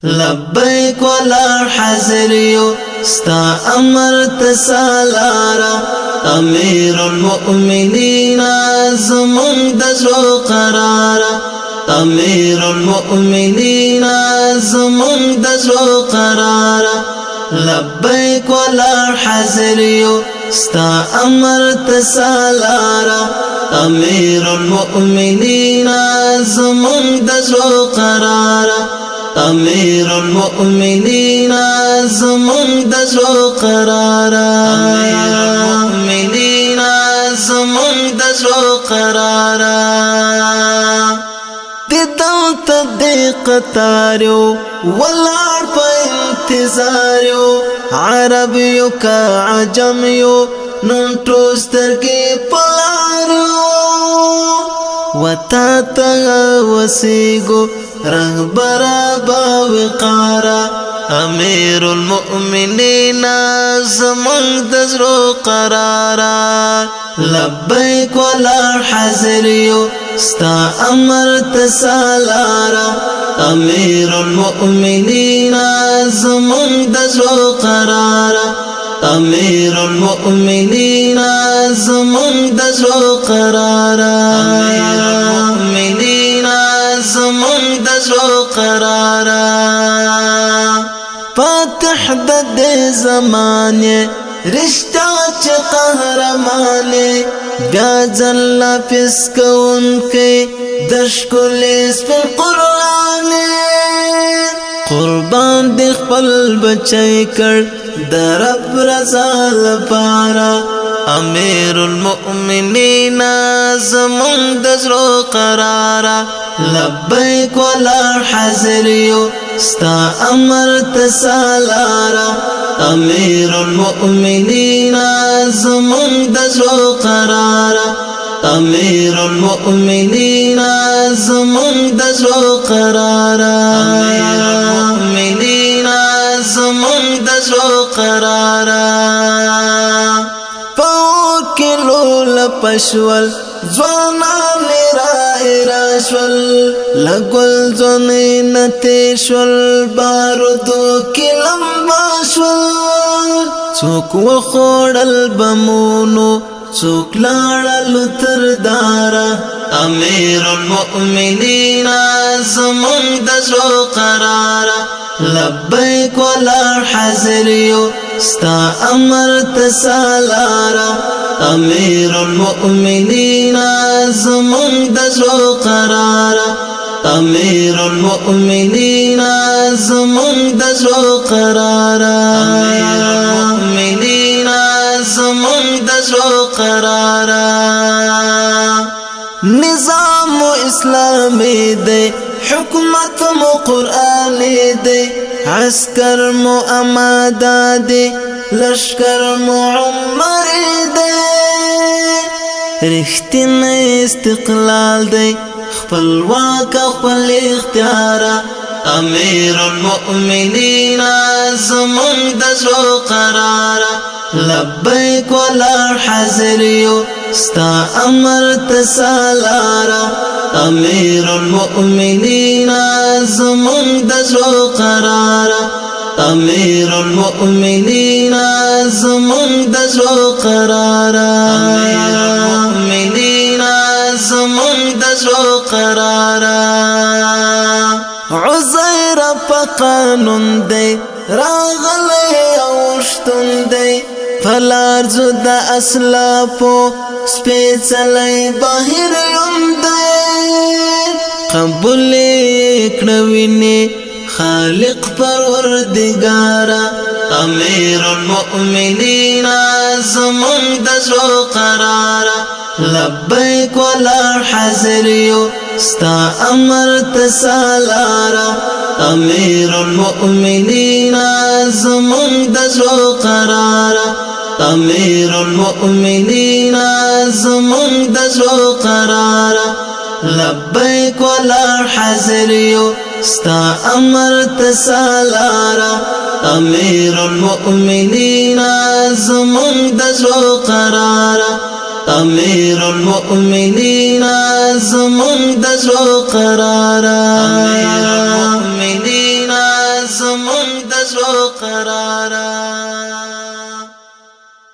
لبیک ولا حاضر یو ستا امر تسالارا امیر المؤمنین زمون دزو قرارا امیر المؤمنین زمون دزو قرارا لبیک ولا حاضر یو ستا امر تسالارا امیر المؤمنین زمون دزو قرارا امیر المؤمنین زمون دزو قرارا امیر المؤمنین زمون دزو قرارا دلتا دی قطاریو والار پا انتظاریو عربیو کا عجمیو نن ټوسترګي پلاریو وتا تا وسیګو رهبر باوقارا امیر المؤمنین زمون دزرو قرارا لبیک ولا حاضر یو ستا امر تسالارا امیر المؤمنین زمون دزرو قرارا امیر المؤمنین زمون دزرو قرارا امیر المؤمنین زمون دزرو قرارا فاتح د زمانه رشتہ چ قهرمانه بیا ځل پس کون کې دشکل اسم قرآن قربان د خپل بچی کړ د رب رضا لپاره امیر المؤمنین زمون دزرو قرارا لبیک ولا حاضر یو ستا امر تسالارا امیر المؤمنین زمون دزرو قرارا امیر المؤمنین زمون دزرو قرارا امیر المؤمنین زمون دزرو قرارا پاکلو لپشول زوانان راشول لگل زونی نتیشول بارودو کلم باشول چوک وخوڑل بمونو چوک لارلو تردارا امیر المؤمنین زمون دزو قرارا لبیک ولا حاضر یو ستا امر تسالارا امیر المؤمنین زمون دزو قرارا امیر المؤمنین زمون دزو قرارا امیر المؤمنین زمون دزو قرارا نظام اسلامی دے حکومت مو قرآنی دے عسکر مو امادا دے لشکر مو عمری دے رښتین استقلال دے خپلواک خپل اختیارا امیر المؤمنین زمون دزو قرارا لبیک ولا حاضر یو ستا امر تسالارا امیر المؤمنین زمون دزو قرارا امیر المؤمنین زمون دزو قرارا امیر المؤمنین زمون دزو قرارا عزیر پا قانون دی راغلی اوشتون دی فلارزو دا اسلافو سپیڅلی بهر یم دی قبول کړوینه خالق پروردگارا امیر المؤمنین زمون دزو قرارا لبیک ولا حاضر یو ستا امر تسالارا امیر المؤمنین زمون دزو قرارا امیر المؤمنین زمون دزو قرارا لبیک ولا حاضر یو ستا امر تسالارا امیر المؤمنین زمون دزو قرارا امیر المؤمنین زمون دزو قرارا امیر المؤمنین زمون د زړه قرارا